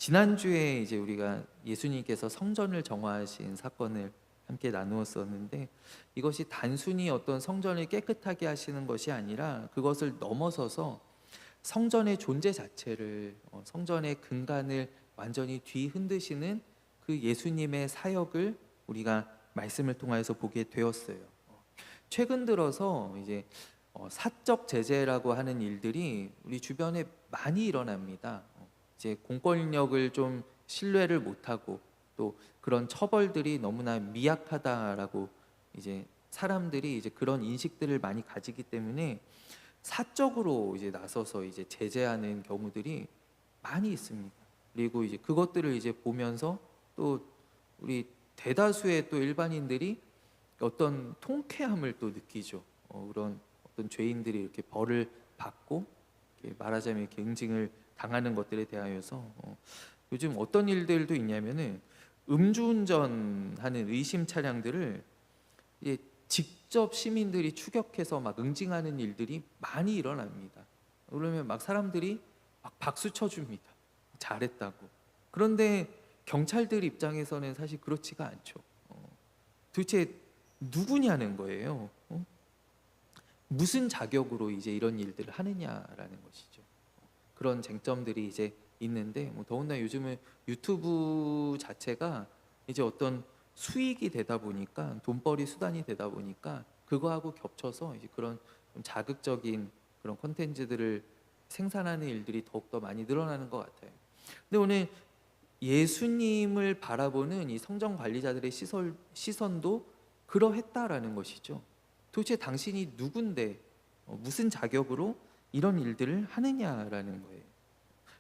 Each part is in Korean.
지난주에 이제 우리가 예수님께서 성전을 정화하신 사건을 함께 나누었었는데, 이것이 단순히 어떤 성전을 깨끗하게 하시는 것이 아니라 그것을 넘어서서 성전의 존재 자체를, 성전의 근간을 완전히 뒤흔드시는 그 예수님의 사역을 우리가 말씀을 통해서 보게 되었어요. 최근 들어서 이제 사적 제재라고 하는 일들이 우리 주변에 많이 일어납니다. 이제 공권력을 좀 신뢰를 못하고, 또 그런 처벌들이 너무나 미약하다라고 이제 사람들이 이제 그런 인식들을 많이 가지기 때문에 사적으로 이제 나서서 이제 제재하는 경우들이 많이 있습니다. 그리고 이제 그것들을 이제 보면서 또 우리 대다수의 또 일반인들이 어떤 통쾌함을 또 느끼죠. 그런 어떤 죄인들이 이렇게 벌을 받고, 이렇게 말하자면 이렇게 응징을 당하는 것들에 대하여서 요즘 어떤 일들도 있냐면은 음주운전하는 의심 차량들을 직접 시민들이 추격해서 막 응징하는 일들이 많이 일어납니다. 그러면 막 사람들이 막 박수 쳐줍니다. 잘했다고. 그런데 경찰들 입장에서는 사실 그렇지가 않죠. 도대체 누구냐는 거예요. 무슨 자격으로 이제 이런 일들을 하느냐라는 것이죠. 그런 쟁점들이 이제 있는데, 더군다나 요즘은 유튜브 자체가 이제 어떤 수익이 되다 보니까, 돈벌이 수단이 되다 보니까 그거하고 겹쳐서 이제 그런 좀 자극적인 그런 콘텐츠들을 생산하는 일들이 더욱더 많이 늘어나는 것 같아요. 근데 오늘 예수님을 바라보는 이 성전 관리자들의 시선도 그러했다라는 것이죠. 도대체 당신이 누군데 무슨 자격으로 이런 일들을 하느냐라는 거예요.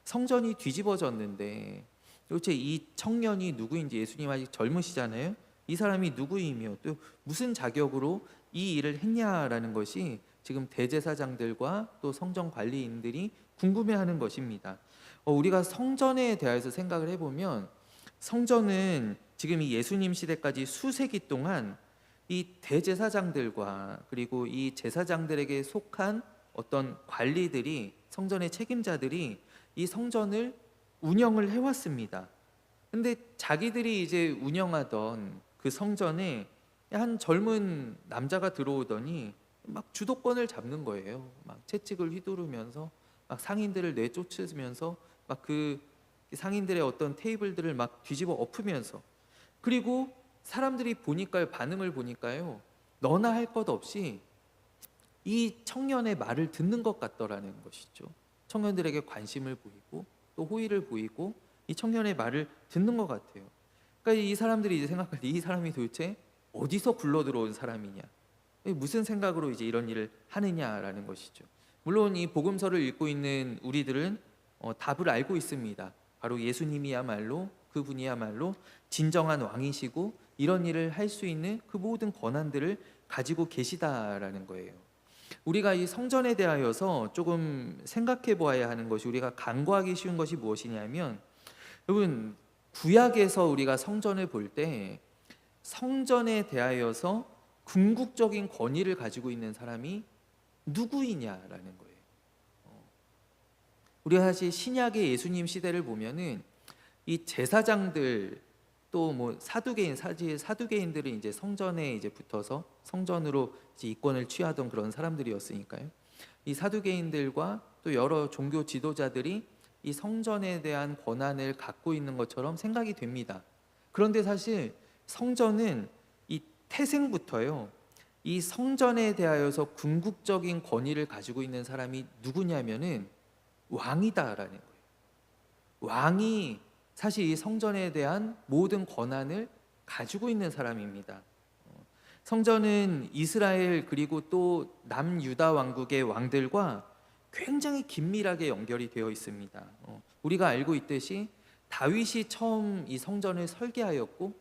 성전이 뒤집어졌는데 도대체 이 청년이 누구인지, 예수님 아직 젊으시잖아요. 이 사람이 누구이며 또 무슨 자격으로 이 일을 했냐라는 것이 지금 대제사장들과 또 성전 관리인들이 궁금해하는 것입니다. 우리가 성전에 대해서 생각을 해보면, 성전은 지금 이 예수님 시대까지 수세기 동안 이 대제사장들과 그리고 이 제사장들에게 속한 어떤 관리들이, 성전의 책임자들이 이 성전을 운영을 해왔습니다. 근데 자기들이 이제 운영하던 그 성전에 한 젊은 남자가 들어오더니 막 주도권을 잡는 거예요. 막 채찍을 휘두르면서 막 상인들을 내쫓으면서 막 그 상인들의 어떤 테이블들을 막 뒤집어 엎으면서, 그리고 사람들이 보니까요, 반응을 보니까요, 너나 할 것 없이 이 청년의 말을 듣는 것 같더라는 것이죠. 청년들에게 관심을 보이고 또 호의를 보이고 이 청년의 말을 듣는 것 같아요. 그러니까 이 사람들이 이제 생각할 때, 이 사람이 도대체 어디서 굴러 들어온 사람이냐, 무슨 생각으로 이제 이런 일을 하느냐라는 것이죠. 물론 이 복음서를 읽고 있는 우리들은 답을 알고 있습니다. 바로 예수님이야말로, 그분이야말로 진정한 왕이시고 이런 일을 할 수 있는 그 모든 권한들을 가지고 계시다라는 거예요. 우리가 이 성전에 대하여서 조금 생각해 보아야 하는 것이, 우리가 간과하기 쉬운 것이 무엇이냐면, 여러분, 구약에서 우리가 성전을 볼 때 성전에 대하여서 궁극적인 권위를 가지고 있는 사람이 누구이냐라는 거예요. 우리가 사실 신약의 예수님 시대를 보면은 이 제사장들, 또 뭐 사두개인들은 이제 성전에 이제 붙어서 성전으로 이제 이권을 취하던 그런 사람들이었으니까요. 이 사두개인들과 또 여러 종교 지도자들이 이 성전에 대한 권한을 갖고 있는 것처럼 생각이 됩니다. 그런데 사실 성전은 이 태생부터요, 이 성전에 대하여서 궁극적인 권위를 가지고 있는 사람이 누구냐면은 왕이다라는 거예요. 왕이 사실 이 성전에 대한 모든 권한을 가지고 있는 사람입니다. 성전은 이스라엘 그리고 또 남유다 왕국의 왕들과 굉장히 긴밀하게 연결이 되어 있습니다. 우리가 알고 있듯이 다윗이 처음 이 성전을 설계하였고,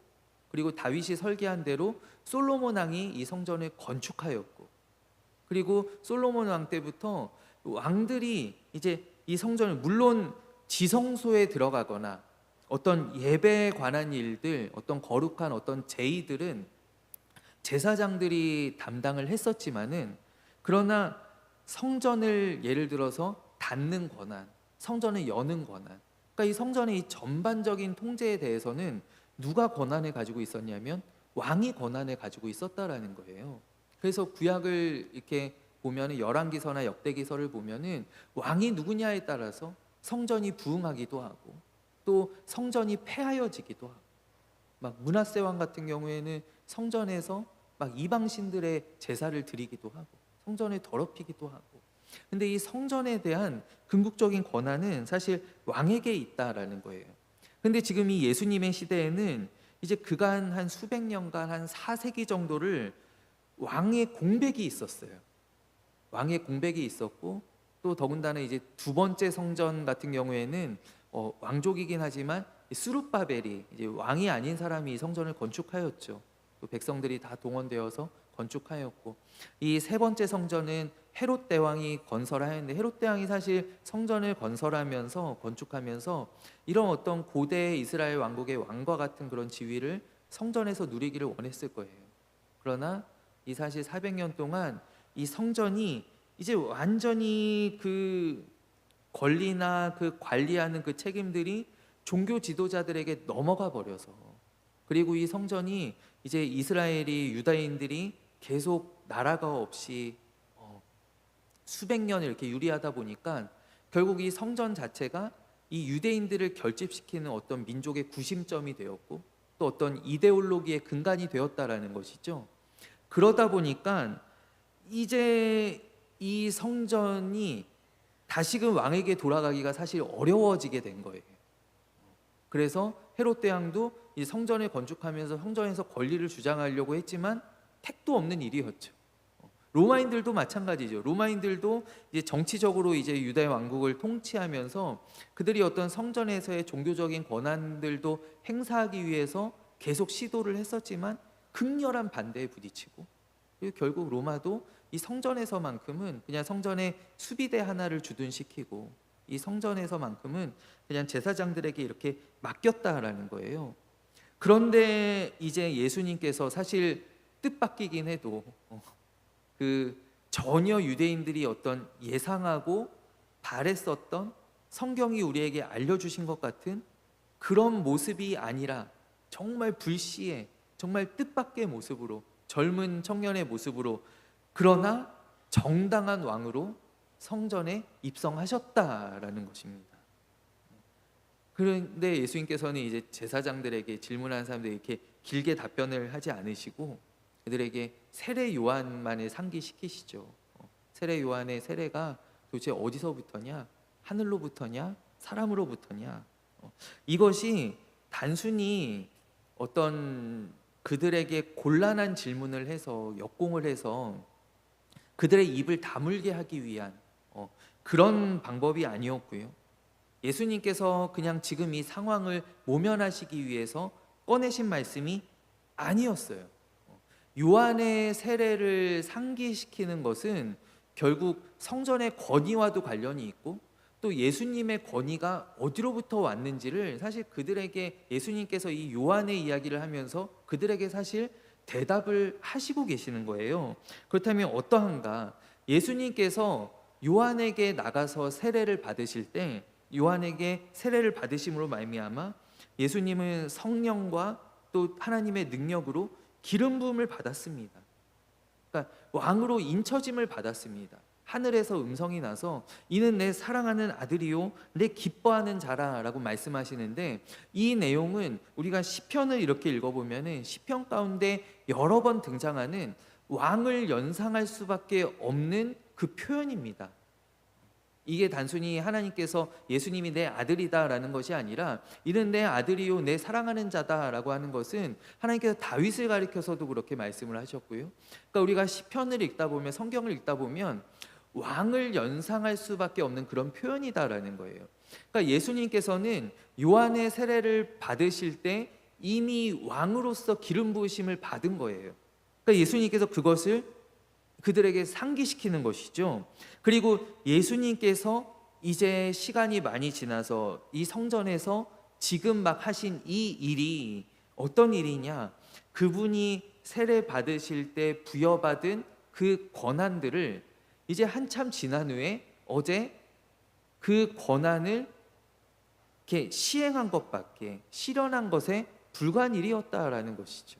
그리고 다윗이 설계한 대로 솔로몬 왕이 이 성전을 건축하였고, 그리고 솔로몬 왕 때부터 왕들이 이제 이 성전을, 물론 지성소에 들어가거나 어떤 예배에 관한 일들, 어떤 거룩한 어떤 제의들은 제사장들이 담당을 했었지만은, 그러나 성전을 예를 들어서 닫는 권한, 성전을 여는 권한, 그러니까 이 성전의 이 전반적인 통제에 대해서는 누가 권한을 가지고 있었냐면 왕이 권한을 가지고 있었다라는 거예요. 그래서 구약을 이렇게 보면은 열왕기서나 역대기서를 보면은 왕이 누구냐에 따라서 성전이 부흥하기도 하고 또 성전이 폐하여지기도 하고, 막 므낫세 왕 같은 경우에는 성전에서 막 이방신들의 제사를 드리기도 하고 성전을 더럽히기도 하고. 근데 이 성전에 대한 궁극적인 권한은 사실 왕에게 있다라는 거예요. 근데 지금 이 예수님의 시대에는 이제 그간 한 수백 년간 한 4세기 정도를 왕의 공백이 있었어요. 왕의 공백이 있었고 또 더군다나 이제 두 번째 성전 같은 경우에는 왕족이긴 하지만 스룹바벨이 이제 왕이 아닌 사람이 이 성전을 건축하였죠. 또 백성들이 다 동원되어서 건축하였고, 이 세 번째 성전은 헤롯 대왕이 건설하였는데, 헤롯 대왕이 사실 성전을 건축하면서 이런 어떤 고대 이스라엘 왕국의 왕과 같은 그런 지위를 성전에서 누리기를 원했을 거예요. 그러나 이 사실 400년 동안 이 성전이 이제 완전히 그 권리나 그 관리하는 그 책임들이 종교 지도자들에게 넘어가 버려서, 그리고 이 성전이 이제 이스라엘이 유다인들이 계속 나라가 없이 수백 년 이렇게 유리하다 보니까 결국 이 성전 자체가 이 유대인들을 결집시키는 어떤 민족의 구심점이 되었고 또 어떤 이데올로기의 근간이 되었다라는 것이죠. 그러다 보니까 이제 이 성전이 다시금 왕에게 돌아가기가 사실 어려워지게 된 거예요. 그래서 헤롯 대왕도 이 성전을 건축하면서 성전에서 권리를 주장하려고 했지만 택도 없는 일이었죠. 로마인들도 마찬가지죠. 로마인들도 이제 정치적으로 이제 유대 왕국을 통치하면서 그들이 어떤 성전에서의 종교적인 권한들도 행사하기 위해서 계속 시도를 했었지만 극렬한 반대에 부딪히고, 그리고 결국 로마도 이 성전에서만큼은 그냥 성전에 수비대 하나를 주둔시키고 이 성전에서만큼은 그냥 제사장들에게 이렇게 맡겼다라는 거예요. 그런데 이제 예수님께서 사실 뜻밖이긴 해도 그 전혀 유대인들이 어떤 예상하고 바랬었던, 성경이 우리에게 알려주신 것 같은 그런 모습이 아니라 정말 불시에 정말 뜻밖의 모습으로, 젊은 청년의 모습으로, 그러나 정당한 왕으로 성전에 입성하셨다라는 것입니다. 그런데 예수님께서는 이제 제사장들에게 질문하는 사람들이 이렇게 길게 답변을 하지 않으시고 그들에게 세례 요한만을 상기시키시죠. 세례 요한의 세례가 도대체 어디서부터냐? 하늘로부터냐? 사람으로부터냐? 이것이 단순히 어떤 그들에게 곤란한 질문을 해서 역공을 해서 그들의 입을 다물게 하기 위한 그런 방법이 아니었고요. 예수님께서 그냥 지금 이 상황을 모면하시기 위해서 꺼내신 말씀이 아니었어요. 요한의 세례를 상기시키는 것은 결국 성전의 권위와도 관련이 있고 또 예수님의 권위가 어디로부터 왔는지를 사실 그들에게 예수님께서 이 요한의 이야기를 하면서 그들에게 사실 대답을 하시고 계시는 거예요. 그렇다면 어떠한가? 예수님께서 요한에게 나가서 세례를 받으실 때 요한에게 세례를 받으심으로 말미암아 예수님은 성령과 또 하나님의 능력으로 기름 부음을 받았습니다. 그러니까 왕으로 인쳐짐을 받았습니다. 하늘에서 음성이 나서 이는 내 사랑하는 아들이요 내 기뻐하는 자라라고 말씀하시는데, 이 내용은 우리가 시편을 이렇게 읽어보면은 시편 가운데 여러 번 등장하는 왕을 연상할 수밖에 없는 그 표현입니다. 이게 단순히 하나님께서 예수님이 내 아들이다라는 것이 아니라 이는 내 아들이요 내 사랑하는 자다라고 하는 것은 하나님께서 다윗을 가리켜서도 그렇게 말씀을 하셨고요. 그러니까 우리가 시편을 읽다 보면, 성경을 읽다 보면 왕을 연상할 수밖에 없는 그런 표현이다라는 거예요. 그러니까 예수님께서는 요한의 세례를 받으실 때 이미 왕으로서 기름 부으심을 받은 거예요. 그러니까 예수님께서 그것을 그들에게 상기시키는 것이죠. 그리고 예수님께서 이제 시간이 많이 지나서 이 성전에서 지금 막 하신 이 일이 어떤 일이냐? 그분이 세례 받으실 때 부여받은 그 권한들을 이제 한참 지난 후에 어제 그 권한을 이렇게 시행한 것밖에, 실현한 것에 불과한 일이었다라는 것이죠.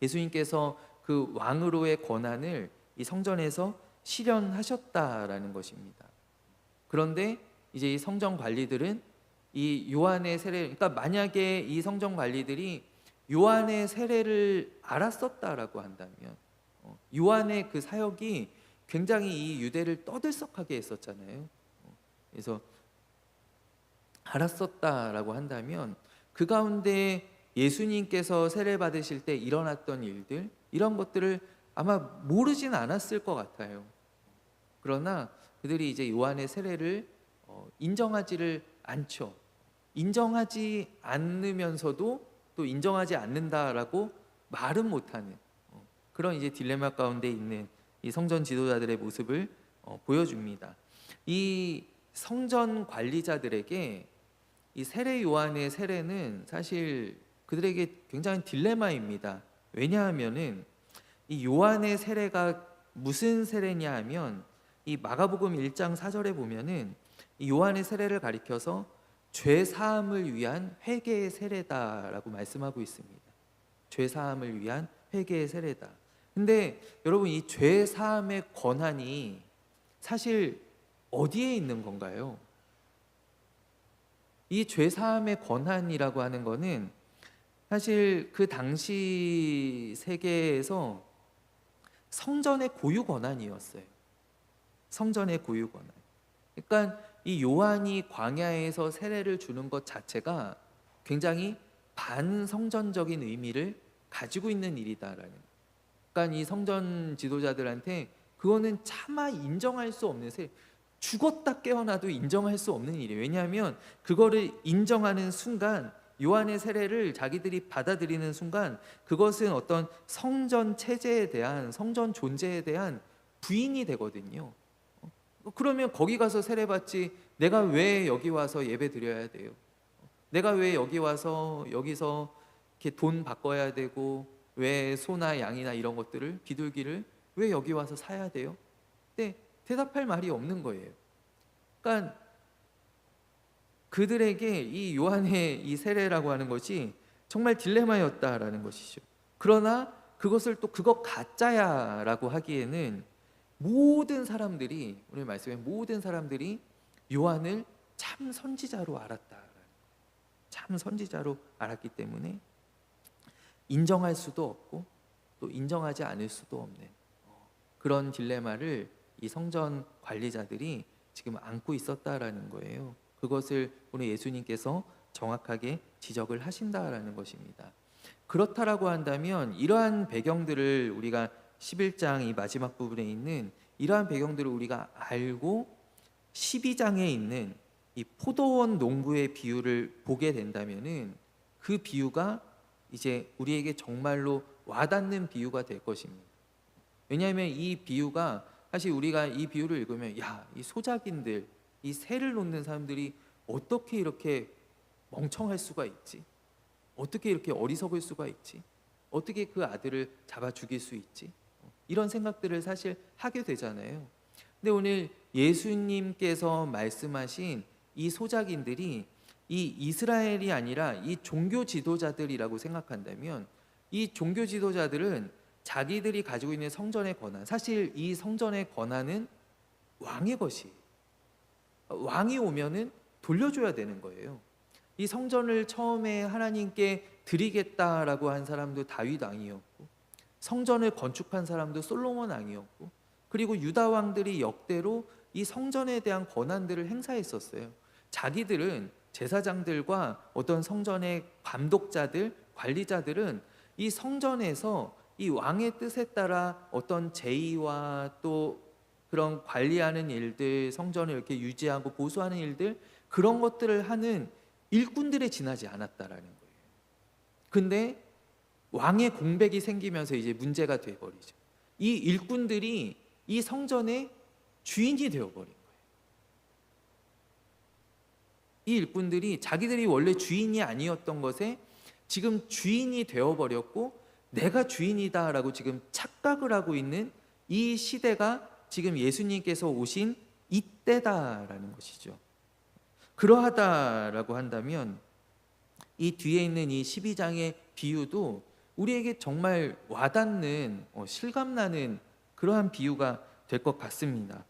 예수님께서 그 왕으로의 권한을 이 성전에서 실현하셨다라는 것입니다. 그런데 이제 이 성전 관리들은 이 요한의 세례, 그러니까 만약에 이 성전 관리들이 요한의 세례를 알았었다라고 한다면, 요한의 그 사역이 굉장히 이 유대를 떠들썩하게 했었잖아요. 그래서 알았었다라고 한다면 그 가운데 예수님께서 세례 받으실 때 일어났던 일들, 이런 것들을 아마 모르진 않았을 것 같아요. 그러나 그들이 이제 요한의 세례를 인정하지를 않죠. 인정하지 않으면서도 또 인정하지 않는다라고 말은 못하는 그런 이제 딜레마 가운데 있는 이 성전 지도자들의 모습을 보여줍니다. 이 성전 관리자들에게 이 세례 요한의 세례는 사실 그들에게 굉장히 딜레마입니다. 왜냐하면은 이 요한의 세례가 무슨 세례냐 하면 이 마가복음 1장 4절에 보면은 이 요한의 세례를 가리켜서 죄 사함을 위한 회개의 세례다라고 말씀하고 있습니다. 죄 사함을 위한 회개의 세례다. 근데 여러분, 이 죄 사함의 권한이 사실 어디에 있는 건가요? 이 죄 사함의 권한이라고 하는 거는 사실 그 당시 세계에서 성전의 고유 권한이었어요. 성전의 고유 권한. 그러니까 이 요한이 광야에서 세례를 주는 것 자체가 굉장히 반성전적인 의미를 가지고 있는 일이다라는 거예요. 그러니까 이 성전 지도자들한테 그거는 차마 인정할 수 없는 세례, 죽었다 깨어나도 인정할 수 없는 일이에요. 왜냐하면 그거를 인정하는 순간, 요한의 세례를 자기들이 받아들이는 순간 그것은 어떤 성전 체제에 대한, 성전 존재에 대한 부인이 되거든요. 그러면 거기 가서 세례 받지, 내가 왜 여기 와서 예배 드려야 돼요? 내가 왜 여기 와서 여기서 이렇게 돈 바꿔야 되고, 왜 소나 양이나 이런 것들을, 비둘기를 왜 여기 와서 사야 돼요? 근데 대답할 말이 없는 거예요. 그러니까 그들에게 이 요한의 이 세례라고 하는 것이 정말 딜레마였다라는 것이죠. 그러나 그것을 또 그거 가짜야라고 하기에는 모든 사람들이, 오늘 말씀에 모든 사람들이 요한을 참 선지자로 알았다. 참 선지자로 알았기 때문에 인정할 수도 없고 또 인정하지 않을 수도 없는 그런 딜레마를 이 성전 관리자들이 지금 안고 있었다라는 거예요. 그것을 오늘 예수님께서 정확하게 지적을 하신다라는 것입니다. 그렇다라고 한다면 이러한 배경들을 우리가 11장 이 마지막 부분에 있는 이러한 배경들을 우리가 알고 12장에 있는 이 포도원 농부의 비유를 보게 된다면은 그 비유가 이제 우리에게 정말로 와닿는 비유가 될 것입니다. 왜냐하면 이 비유가, 사실 우리가 이 비유를 읽으면 야, 이 소작인들, 이 새를 놓는 사람들이 어떻게 이렇게 멍청할 수가 있지? 어떻게 이렇게 어리석을 수가 있지? 어떻게 그 아들을 잡아 죽일 수 있지? 이런 생각들을 사실 하게 되잖아요. 근데 오늘 예수님께서 말씀하신 이 소작인들이 이 이스라엘이 아니라 이 종교 지도자들이라고 생각한다면, 이 종교 지도자들은 자기들이 가지고 있는 성전의 권한, 사실 이 성전의 권한은 왕의 것이, 왕이 오면은 돌려줘야 되는 거예요. 이 성전을 처음에 하나님께 드리겠다라고 한 사람도 다윗 왕이었고, 성전을 건축한 사람도 솔로몬 왕이었고, 그리고 유다 왕들이 역대로 이 성전에 대한 권한들을 행사했었어요. 자기들은, 제사장들과 어떤 성전의 감독자들, 관리자들은 이 성전에서 이 왕의 뜻에 따라 어떤 제의와 또 그런 관리하는 일들, 성전을 이렇게 유지하고 보수하는 일들, 그런 것들을 하는 일꾼들에 지나지 않았다라는 거예요. 근데 왕의 공백이 생기면서 이제 문제가 돼버리죠. 이 일꾼들이 이 성전의 주인이 되어버린 거예요. 이 일꾼들이 자기들이 원래 주인이 아니었던 것에 지금 주인이 되어버렸고, 내가 주인이다라고 지금 착각을 하고 있는 이 시대가 지금 예수님께서 오신 이때다라는 것이죠. 그러하다라고 한다면 이 뒤에 있는 이 12장의 비유도 우리에게 정말 와닿는 실감나는 그러한 비유가 될 것 같습니다.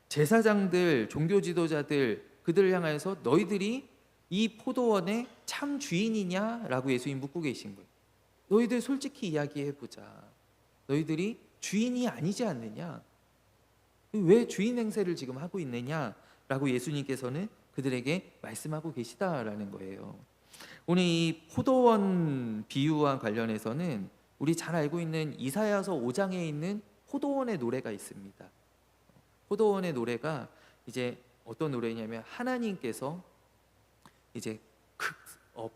제사장들, 종교 지도자들 그들을 향해서 너희들이 이 포도원의 참 주인이냐라고 예수님 묻고 계신 거예요. 너희들 솔직히 이야기해 보자. 너희들이 주인이 아니지 않느냐? 왜 주인 행세를 지금 하고 있느냐라고 예수님께서는 그들에게 말씀하고 계시다라는 거예요. 오늘 이 포도원 비유와 관련해서는 우리 잘 알고 있는 이사야서 5장에 있는 포도원의 노래가 있습니다. 포도원의 노래가 이제 어떤 노래냐면 하나님께서 이제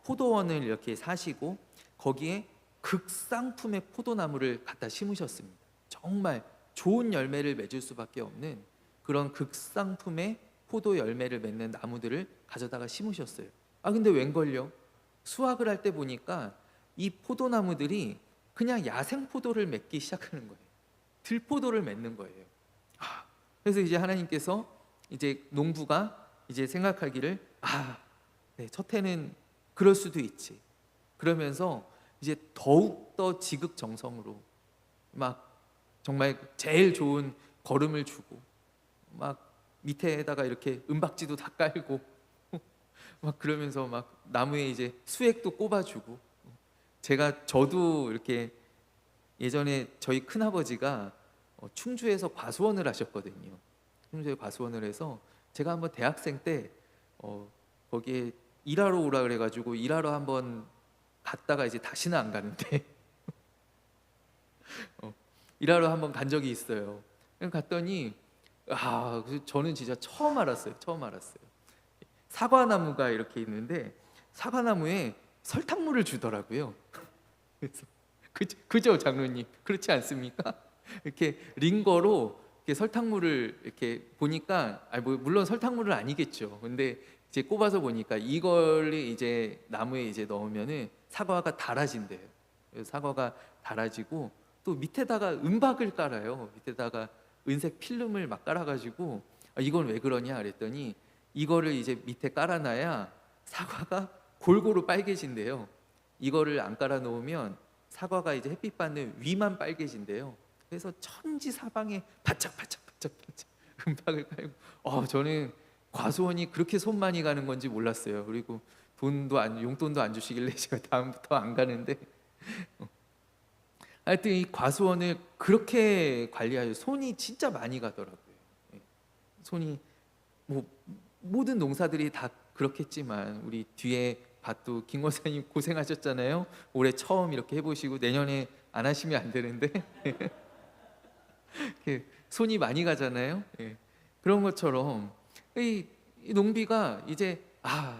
포도원을 이렇게 사시고 거기에 극상품의 포도나무를 갖다 심으셨습니다. 정말 좋은 열매를 맺을 수밖에 없는 그런 극상품의 포도 열매를 맺는 나무들을 가져다가 심으셨어요. 근데 웬걸요? 수확을 할 때 보니까 이 포도나무들이 그냥 야생 포도를 맺기 시작하는 거예요. 들포도를 맺는 거예요. 그래서 이제 하나님께서 이제 농부가 이제 생각하기를 네, 첫 해는 그럴 수도 있지. 그러면서 이제 더욱 더 지극정성으로 막 정말 제일 좋은 거름을 주고 막 밑에다가 이렇게 은박지도 다 깔고 막 그러면서 막 나무에 이제 수액도 꼽아주고 저도 이렇게 예전에 저희 큰아버지가 충주에서 과수원을 하셨거든요. 충주에 과수원을 해서 제가 한번 대학생 때 거기에 일하러 오라 그래가지고 일하러 한번 갔다가 이제 다시는 안 가는데 일하러 한번 간 적이 있어요. 갔더니 저는 진짜 처음 알았어요. 사과나무가 이렇게 있는데 사과나무에 설탕물을 주더라고요. 그래서 그죠 장로님 그렇지 않습니까? 이렇게 링거로 이렇게 설탕물을 이렇게 보니까 물론 설탕물은 아니겠죠. 근데 이제 꼽아서 보니까 이걸 이제 나무에 이제 넣으면은 사과가 달아진대요. 그래서 사과가 달아지고 또 밑에다가 은박을 깔아요. 밑에다가 은색 필름을 막 깔아가지고 이건 왜 그러냐 그랬더니 이거를 이제 밑에 깔아놔야 사과가 골고루 빨개진대요. 이거를 안 깔아놓으면 사과가 이제 햇빛 받는 위만 빨개진대요. 그래서 천지사방에 바짝바짝 은박을 깔고 저는 과수원이 그렇게 손 많이 가는 건지 몰랐어요. 그리고 용돈도 안 주시길래 제가 다음부터 안 가는데 하여튼 이 과수원을 그렇게 관리하여 손이 진짜 많이 가더라고요. 손이 모든 농사들이 다 그렇겠지만 우리 뒤에 밭도 김 권사님 고생하셨잖아요. 올해 처음 이렇게 해보시고 내년에 안 하시면 안 되는데 손이 많이 가잖아요. 그런 것처럼 이 농비가 이제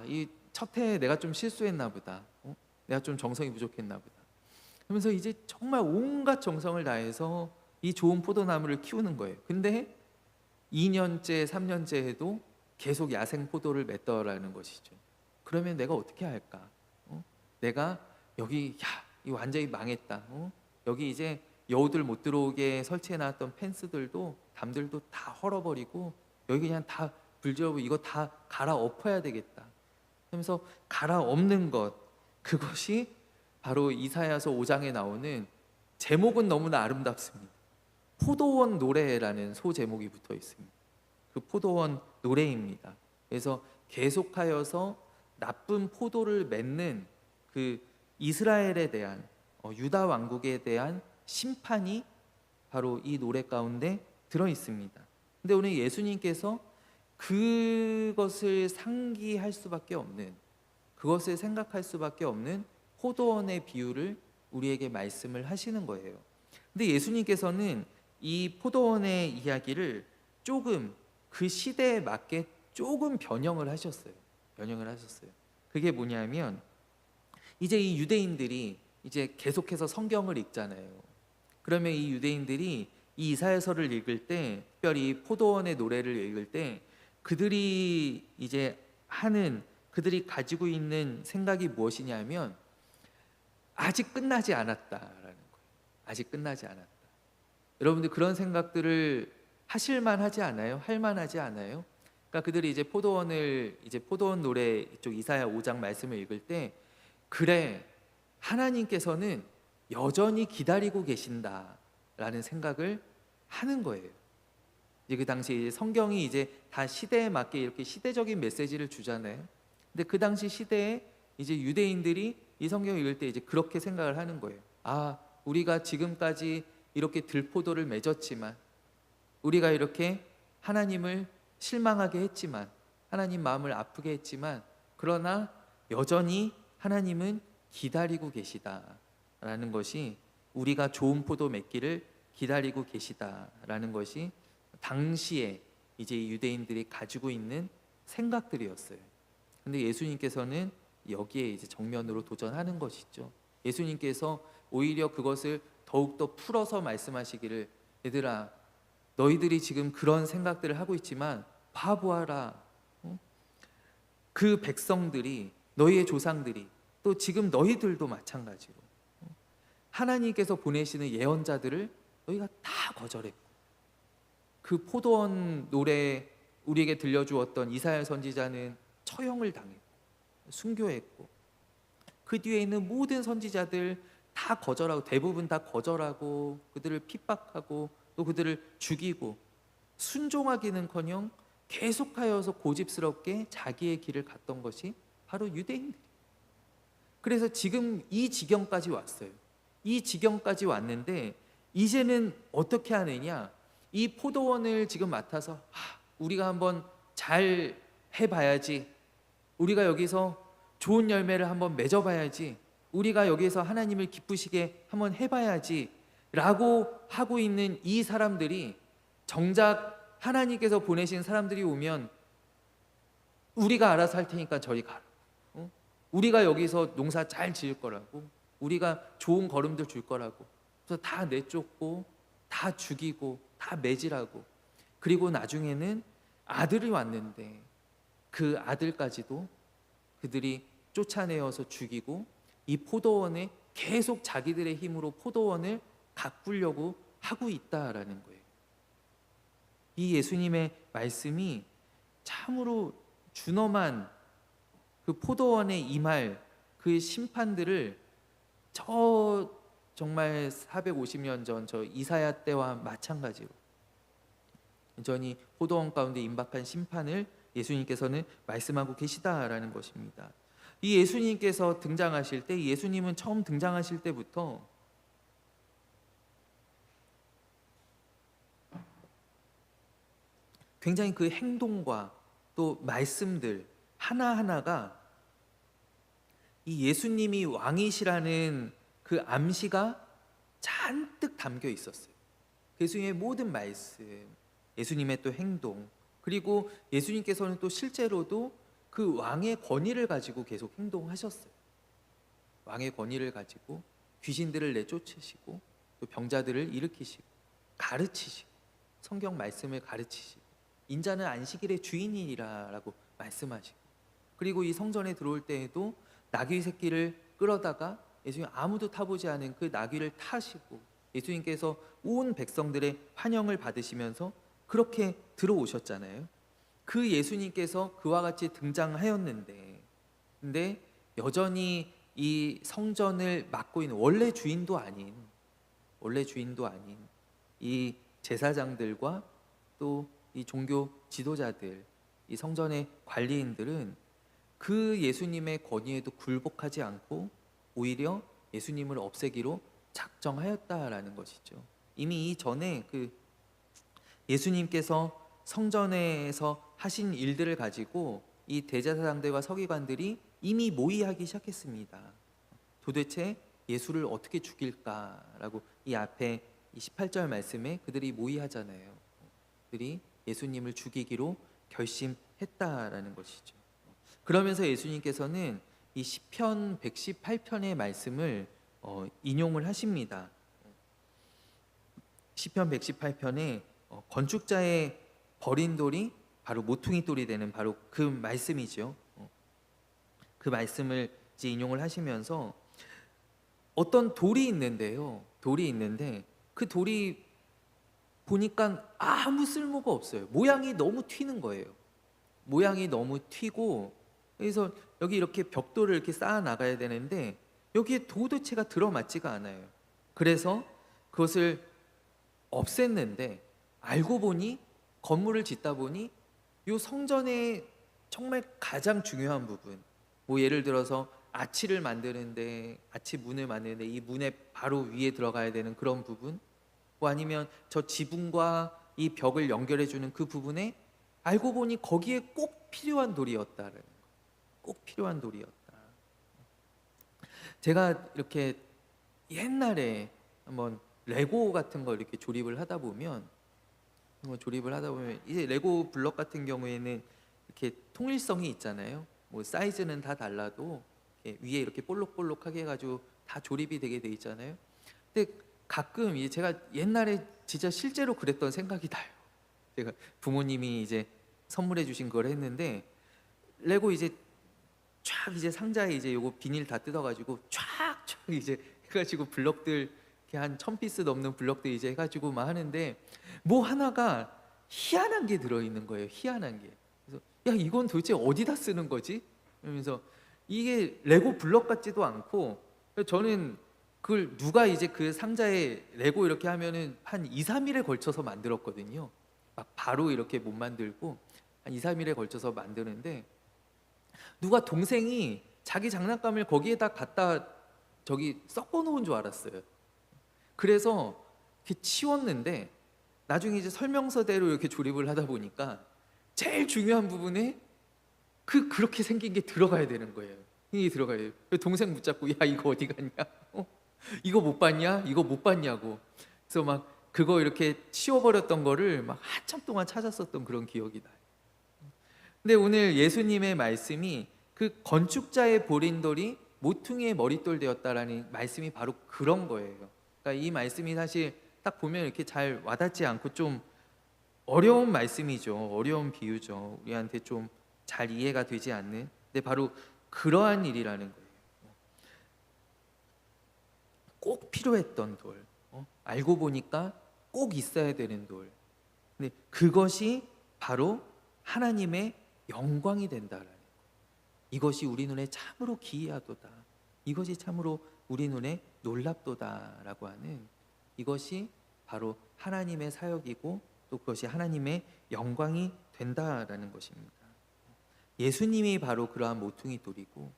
이 첫 해에 내가 좀 실수했나 보다. 내가 좀 정성이 부족했나 보다. 그러면서 이제 정말 온갖 정성을 다해서 이 좋은 포도나무를 키우는 거예요. 근데 2년째, 3년째 해도 계속 야생 포도를 맺더라는 것이죠. 그러면 내가 어떻게 할까? 내가 여기 이 완전히 망했다. 여기 이제 여우들 못 들어오게 설치해놨던 펜스들도 담들도 다 헐어버리고 여기 그냥 다 불지르고 이거 다 갈아엎어야 되겠다. 하면서 갈아엎는 것, 그것이 바로 이사야서 5장에 나오는 제목은 너무나 아름답습니다. 포도원 노래라는 소제목이 붙어 있습니다. 그 포도원 노래입니다. 그래서 계속하여서 나쁜 포도를 맺는 그 이스라엘에 대한 유다 왕국에 대한 심판이 바로 이 노래 가운데 들어 있습니다. 근데 오늘 예수님께서 그것을 상기할 수밖에 없는, 그것을 생각할 수밖에 없는 포도원의 비유를 우리에게 말씀을 하시는 거예요. 근데 예수님께서는 이 포도원의 이야기를 조금 그 시대에 맞게 조금 변형을 하셨어요. 그게 뭐냐면 이제 이 유대인들이 이제 계속해서 성경을 읽잖아요. 그러면 이 유대인들이 이 이사야서를 읽을 때, 특별히 포도원의 노래를 읽을 때 그들이 가지고 있는 생각이 무엇이냐면 아직 끝나지 않았다라는 거예요. 아직 끝나지 않았다. 여러분들 그런 생각들을 하실만 하지 않아요? 할 만하지 않아요? 그러니까 그들이 이제 포도원 노래 이쪽 이사야 5장 말씀을 읽을 때, 그래, 하나님께서는 여전히 기다리고 계신다라는 생각을 하는 거예요. 이제 그 당시 성경이 이제 다 시대에 맞게 이렇게 시대적인 메시지를 주잖아요. 근데 그 당시 시대에 이제 유대인들이 이 성경을 읽을 때 이제 그렇게 생각을 하는 거예요. 아, 우리가 지금까지 이렇게 들포도를 맺었지만, 우리가 이렇게 하나님을 실망하게 했지만, 하나님 마음을 아프게 했지만, 그러나 여전히 하나님은 기다리고 계시다라는 것이, 우리가 좋은 포도 맺기를 기다리고 계시다라는 것이 당시에 이제 유대인들이 가지고 있는 생각들이었어요. 근데 예수님께서는 여기에 이제 정면으로 도전하는 것이죠. 예수님께서 오히려 그것을 더욱더 풀어서 말씀하시기를, 얘들아, 너희들이 지금 그런 생각들을 하고 있지만 봐보아라, 그 백성들이, 너희의 조상들이, 또 지금 너희들도 마찬가지로 하나님께서 보내시는 예언자들을 너희가 다 거절했고, 그 포도원 노래 우리에게 들려주었던 이사야 선지자는 처형을 당했고 순교했고, 그 뒤에 있는 모든 선지자들 다 거절하고, 대부분 다 거절하고, 그들을 핍박하고 또 그들을 죽이고, 순종하기는커녕 계속하여서 고집스럽게 자기의 길을 갔던 것이 바로 유대인들. 그래서 지금 이 지경까지 왔어요. 이 지경까지 왔는데 이제는 어떻게 하느냐, 이 포도원을 지금 맡아서 우리가 한번 잘 해봐야지, 우리가 여기서 좋은 열매를 한번 맺어봐야지, 우리가 여기서 하나님을 기쁘시게 한번 해봐야지 라고 하고 있는 이 사람들이, 정작 하나님께서 보내신 사람들이 오면 우리가 알아서 할 테니까 저리 가라, 우리가 여기서 농사 잘 지을 거라고, 우리가 좋은 거름들 줄 거라고, 그래서 다 내쫓고 다 죽이고 다 매질하고, 그리고 나중에는 아들이 왔는데 그 아들까지도 그들이 쫓아내어서 죽이고, 이 포도원에 계속 자기들의 힘으로 포도원을 가꾸려고 하고 있다라는 거예요. 이 예수님의 말씀이 참으로 준엄한 그 포도원에 임할 그 심판들을 정말 450년 전 저 이사야 때와 마찬가지로 여전히 포도원 가운데 임박한 심판을 예수님께서는 말씀하고 계시다라는 것입니다. 이 예수님께서 등장하실 때, 예수님은 처음 등장하실 때부터 굉장히 그 행동과 또 말씀들 하나하나가 이 예수님이 왕이시라는 그 암시가 잔뜩 담겨 있었어요. 예수님의 모든 말씀, 예수님의 또 행동, 그리고 예수님께서는 또 실제로도 그 왕의 권위를 가지고 계속 행동하셨어요. 왕의 권위를 가지고 귀신들을 내쫓으시고, 또 병자들을 일으키시고, 가르치시고, 성경 말씀을 가르치시고, 인자는 안식일의 주인이라고 말씀하시고, 그리고 이 성전에 들어올 때에도 나귀 새끼를 끌어다가 예수님 아무도 타보지 않은 그 나귀를 타시고, 예수님께서 온 백성들의 환영을 받으시면서 그렇게 들어오셨잖아요. 그 예수님께서 그와 같이 등장하였는데, 근데 여전히 이 성전을 맡고 있는 원래 주인도 아닌 이 제사장들과 또 이 종교 지도자들, 이 성전의 관리인들은 그 예수님의 권위에도 굴복하지 않고 오히려 예수님을 없애기로 작정하였다라는 것이죠. 이미 이전에 그 예수님께서 성전에서 하신 일들을 가지고 이 대제사장들과 서기관들이 이미 모의하기 시작했습니다. 도대체 예수를 어떻게 죽일까라고 이 앞에 이 18절 말씀에 그들이 모의하잖아요. 그들이 예수님을 죽이기로 결심했다라는 것이죠. 그러면서 예수님께서는 이 시편 118편의 말씀을 인용을 하십니다. 시편 118편에 건축자의 버린 돌이 바로 모퉁이 돌이 되는 바로 그 말씀이죠. 그 말씀을 이제 인용을 하시면서 어떤 돌이 있는데요. 돌이 있는데 그 돌이 보니까 아무 쓸모가 없어요. 모양이 너무 튀는 거예요. 모양이 너무 튀고, 그래서 여기 이렇게 벽돌을 이렇게 쌓아 나가야 되는데 여기에 도대체가 들어맞지가 않아요. 그래서 그것을 없앴는데, 알고 보니 건물을 짓다 보니 요 성전의 정말 가장 중요한 부분, 뭐 예를 들어서 아치를 만드는데, 아치 문을 만드는데 이 문의 바로 위에 들어가야 되는 그런 부분, 뭐 아니면 저 지붕과 이 벽을 연결해 주는 그 부분에 알고 보니 거기에 꼭 필요한 돌이었다는 거. 꼭 필요한 돌이었다. 제가 이렇게 옛날에 한번 레고 같은 거 이렇게 조립을 하다 보면 이제 레고 블럭 같은 경우에는 이렇게 통일성이 있잖아요. 뭐 사이즈는 다 달라도 이렇게 위에 이렇게 볼록볼록하게 해가지고 다 조립이 되게 돼 있잖아요. 근데 가끔 이제 제가 옛날에 진짜 실제로 그랬던 생각이 나요. 제가 부모님이 이제 선물해 주신 걸 했는데, 레고 이제 쫙 이제 상자에 이제 요거 비닐 다 뜯어가지고 쫙쫙 이제 해가지고 블럭들 이렇게 한 1000피스 넘는 블럭들 이제 해가지고 막 하는데, 뭐 하나가 희한한 게 들어있는 거예요. 희한한 게. 그래서 야, 이건 도대체 어디다 쓰는 거지? 이러면서 이게 레고 블럭 같지도 않고, 저는 그걸 누가 이제 그 상자에 레고 이렇게 하면은 한 2, 3일에 걸쳐서 만들었거든요. 막 바로 이렇게 못 만들고 한 2, 3일에 걸쳐서 만드는데, 누가 동생이 자기 장난감을 거기에다 갖다 저기 섞어 놓은 줄 알았어요. 그래서 이렇게 치웠는데 나중에 이제 설명서대로 이렇게 조립을 하다 보니까 제일 중요한 부분에 그렇게 생긴 게 들어가야 되는 거예요. 이게 들어가야 돼요. 동생 붙잡고 야, 이거 어디 갔냐? 어? 이거 못 봤냐? 이거 못 봤냐고. 그래서 막 그거 이렇게 치워버렸던 거를 막 한참 동안 찾았었던 그런 기억이 나요. 근데 오늘 예수님의 말씀이 그 건축자의 보린돌이 모퉁이의 머릿돌 되었다라는 말씀이 바로 그런 거예요. 그러니까 이 말씀이 사실 딱 보면 이렇게 잘 와닿지 않고 좀 어려운 말씀이죠. 어려운 비유죠. 우리한테 좀 잘 이해가 되지 않는. 근데 바로 그러한 일이라는 거예요. 꼭 필요했던 돌. 알고 보니까 꼭 있어야 되는 돌. 근데 그것이 바로 하나님의 영광이 된다라는 거. 이것이 우리 눈에 참으로 기이하도다. 이것이 참으로 우리 눈에 놀랍도다라고 하는, 이것이 바로 하나님의 사역이고 또 그것이 하나님의 영광이 된다라는 것입니다. 예수님이 바로 그러한 모퉁이 돌이고,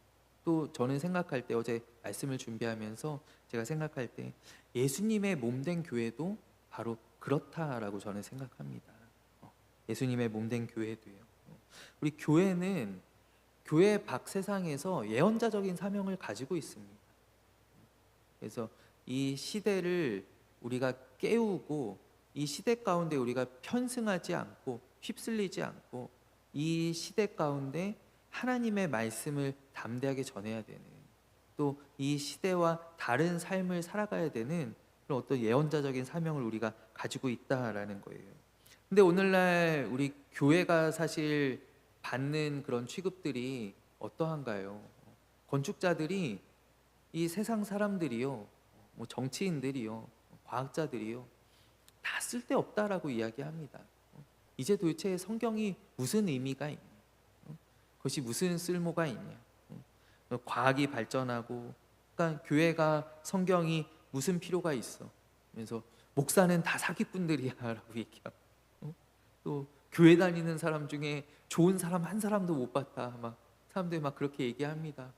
또 저는 생각할 때, 어제 말씀을 준비하면서 제가 생각할 때 예수님의 몸된 교회도 바로 그렇다라고 저는 생각합니다. 예수님의 몸된 교회도요. 우리 교회는 교회 밖 세상에서 예언자적인 사명을 가지고 있습니다. 그래서 이 시대를 우리가 깨우고, 이 시대 가운데 우리가 편승하지 않고 휩쓸리지 않고, 이 시대 가운데 하나님의 말씀을 담대하게 전해야 되는, 또 이 시대와 다른 삶을 살아가야 되는 그런 어떤 예언자적인 사명을 우리가 가지고 있다라는 거예요. 근데 오늘날 우리 교회가 사실 받는 그런 취급들이 어떠한가요? 건축자들이, 이 세상 사람들이요, 뭐 정치인들이요, 과학자들이요, 다 쓸데없다라고 이야기합니다. 이제 도대체 성경이 무슨 의미가 있냐? 그것이 무슨 쓸모가 있냐? 과학이 발전하고, 그러니까 교회가, 성경이 무슨 필요가 있어? 그래서 목사는 다 사기꾼들이야라고 얘기하고, 또 교회 다니는 사람 중에 좋은 사람 한 사람도 못 봤다, 막 사람들이 막 그렇게 얘기합니다.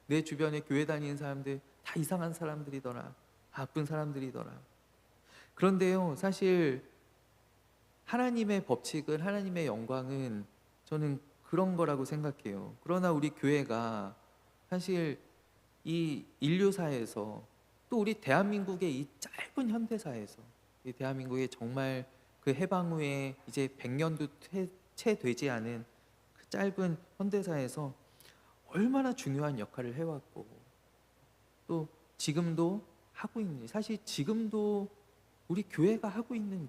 내 주변에 교회 다니는 사람들 다 이상한 사람들이더라, 나쁜 사람들이더라. 그런데요, 사실 하나님의 법칙은, 하나님의 영광은 저는 그런 거라고 생각해요. 그러나 우리 교회가 사실 이 인류사에서, 또 우리 대한민국의 이 짧은 현대사에서, 이 대한민국의 정말 그 해방 후에 이제 100년도 채 되지 않은 그 짧은 현대사에서 얼마나 중요한 역할을 해왔고, 또 지금도 하고 있는, 사실 지금도 우리 교회가 하고 있는,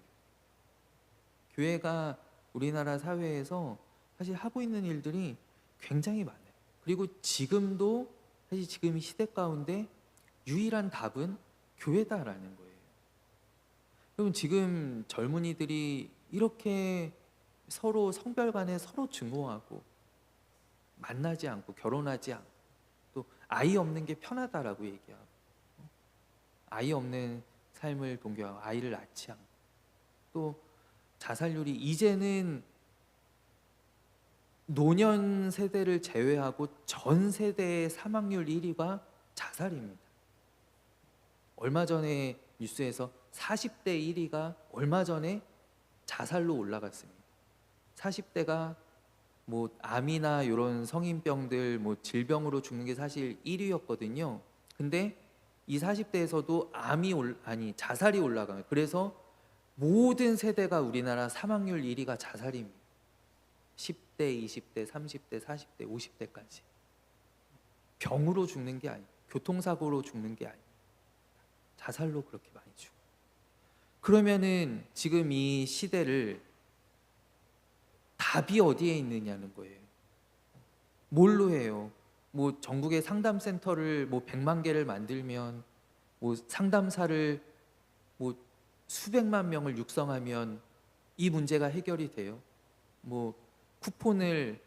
교회가 우리나라 사회에서 사실 하고 있는 일들이 굉장히 많아요. 그리고 지금도 사실 지금 이 시대 가운데 유일한 답은 교회다라는 거예요. 여러분, 지금 젊은이들이 이렇게 서로 성별 간에 서로 증오하고 만나지 않고 결혼하지 않고 또 아이 없는 게 편하다라고 얘기하고 아이 없는 삶을 동경하고 아이를 낳지 않고 또 자살률이 이제는 노년 세대를 제외하고 전 세대의 사망률 1위가 자살입니다. 얼마 전에 뉴스에서 40대 1위가 얼마 전에 자살로 올라갔습니다. 40대가 뭐 암이나 이런 성인병들 뭐 질병으로 죽는 게 사실 1위였거든요. 근데 이 40대에서도 자살이 올라가요. 그래서 모든 세대가 우리나라 사망률 1위가 자살입니다. 10대, 20대, 30대, 40대, 50대까지 병으로 죽는 게 아니에요. 교통사고로 죽는 게 아니에요. 자살로 그렇게 많이 죽어요. 그러면은 지금 이 시대를 답이 어디에 있느냐는 거예요. 뭘로 해요? 뭐 전국의 상담센터를 뭐 100만 개를 만들면 뭐 상담사를 뭐 수백만 명을 육성하면 이 문제가 해결이 돼요. 뭐 쿠폰을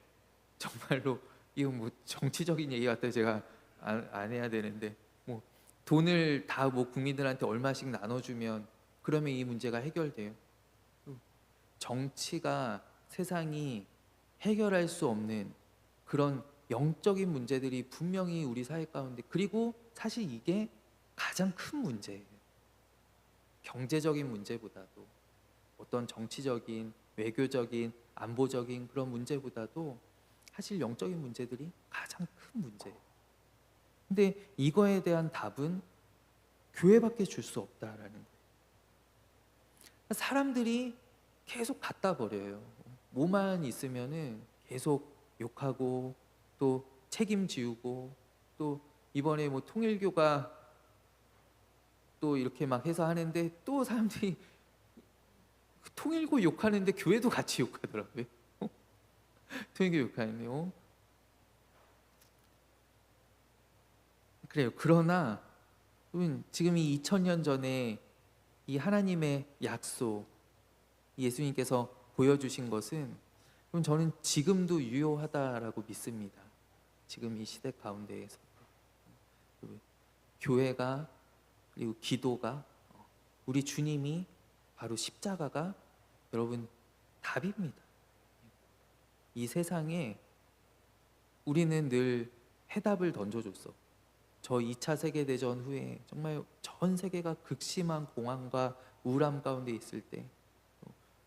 정말로 이거 뭐 정치적인 얘기 같아 제가 안 해야 되는데 뭐 돈을 다 뭐 국민들한테 얼마씩 나눠주면 그러면 이 문제가 해결돼요. 정치가 세상이 해결할 수 없는 그런 영적인 문제들이 분명히 우리 사회 가운데 그리고 사실 이게 가장 큰 문제예요. 경제적인 문제보다도 어떤 정치적인 외교적인 안보적인 그런 문제보다도 사실 영적인 문제들이 가장 큰 문제예요. 근데 이거에 대한 답은 교회밖에 줄 수 없다라는 거예요. 사람들이 계속 갖다 버려요. 뭐만 있으면은 계속 욕하고 또 책임지우고 또 이번에 뭐 통일교가 또 이렇게 막 해서 하는데 또 사람들이 통일교 욕하는데 교회도 같이 욕하더라고요. 통일교 욕하네요. 그래요. 그러나 지금 이 2000년 전에 이 하나님의 약속 예수님께서 보여주신 것은 그럼 저는 지금도 유효하다라고 믿습니다. 지금 이 시대 가운데에서 교회가 그리고 기도가 우리 주님이 바로 십자가가 여러분 답입니다. 이 세상에 우리는 늘 해답을 던져줬어. 저 2차 세계대전 후에 정말 전 세계가 극심한 공황과 우울함 가운데 있을 때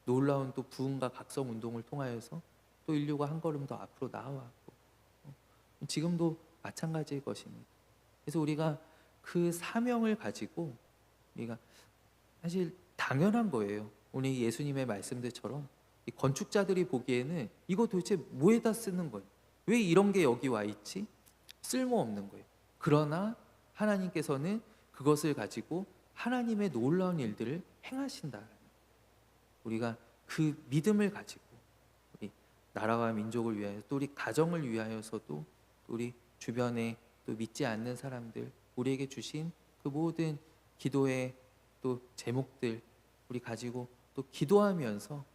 놀라운 또 부흥과 각성 운동을 통하여서 또 인류가 한 걸음 더 앞으로 나아왔고 지금도 마찬가지일 것입니다. 그래서 우리가 그 사명을 가지고 우리가 사실 당연한 거예요. 오늘 예수님의 말씀들처럼 이 건축자들이 보기에는 이거 도대체 뭐에다 쓰는 거예요? 왜 이런 게 여기 와 있지? 쓸모없는 거예요. 그러나 하나님께서는 그것을 가지고 하나님의 놀라운 일들을 행하신다. 우리가 그 믿음을 가지고 우리 나라와 민족을 위하여 또 우리 가정을 위하여서도 또 우리 주변에 또 믿지 않는 사람들 우리에게 주신 그 모든 기도의 또 제목들 우리 가지고 또 기도하면서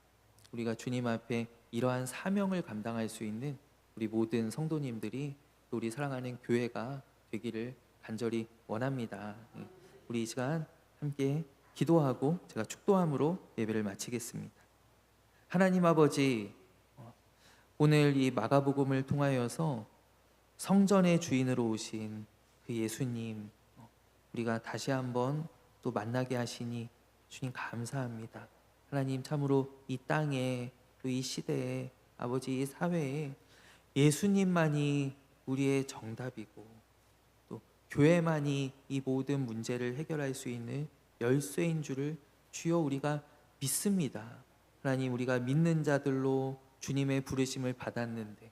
우리가 주님 앞에 이러한 사명을 감당할 수 있는 우리 모든 성도님들이 또 우리 사랑하는 교회가 되기를 간절히 원합니다. 우리 이 시간 함께 기도하고 제가 축도함으로 예배를 마치겠습니다. 하나님 아버지, 오늘 이 마가복음을 통하여서 성전의 주인으로 오신 그 예수님 우리가 다시 한번 또 만나게 하시니 주님 감사합니다. 하나님 참으로 이 땅에 또 이 시대에 아버지 이 사회에 예수님만이 우리의 정답이고 또 교회만이 이 모든 문제를 해결할 수 있는 열쇠인 줄을 주여 우리가 믿습니다. 하나님 우리가 믿는 자들로 주님의 부르심을 받았는데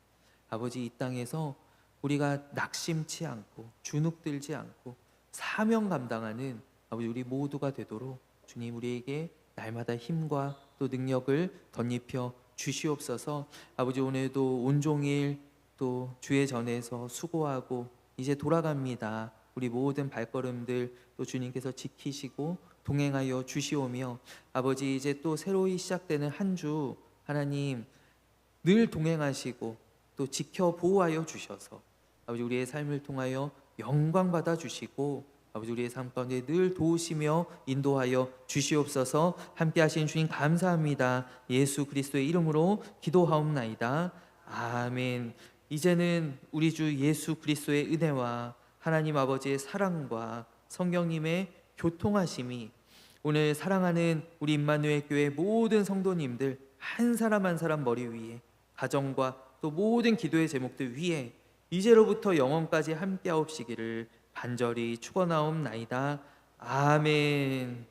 아버지 이 땅에서 우리가 낙심치 않고 주눅들지 않고 사명 감당하는 아버지 우리 모두가 되도록 주님 우리에게 날마다 힘과 또 능력을 덧입혀 주시옵소서. 아버지 오늘도 온종일 또 주의 전에서 수고하고 이제 돌아갑니다. 우리 모든 발걸음들 또 주님께서 지키시고 동행하여 주시오며 아버지 이제 또 새로이 시작되는 한 주 하나님 늘 동행하시고 또 지켜 보호하여 주셔서 아버지 우리의 삶을 통하여 영광 받아 주시고 아버지 우리의 삶 가운데 늘 도우시며 인도하여 주시옵소서. 함께 하신 주님 감사합니다. 예수 그리스도의 이름으로 기도하옵나이다. 아멘. 이제는 우리 주 예수 그리스도의 은혜와 하나님 아버지의 사랑과 성령님의 교통하심이 오늘 사랑하는 우리 임마누엘 교회 모든 성도님들 한 사람 한 사람 머리 위에 가정과 또 모든 기도의 제목들 위에 이제로부터 영원까지 함께하옵시기를 간절히 축원하옵나이다. 아멘.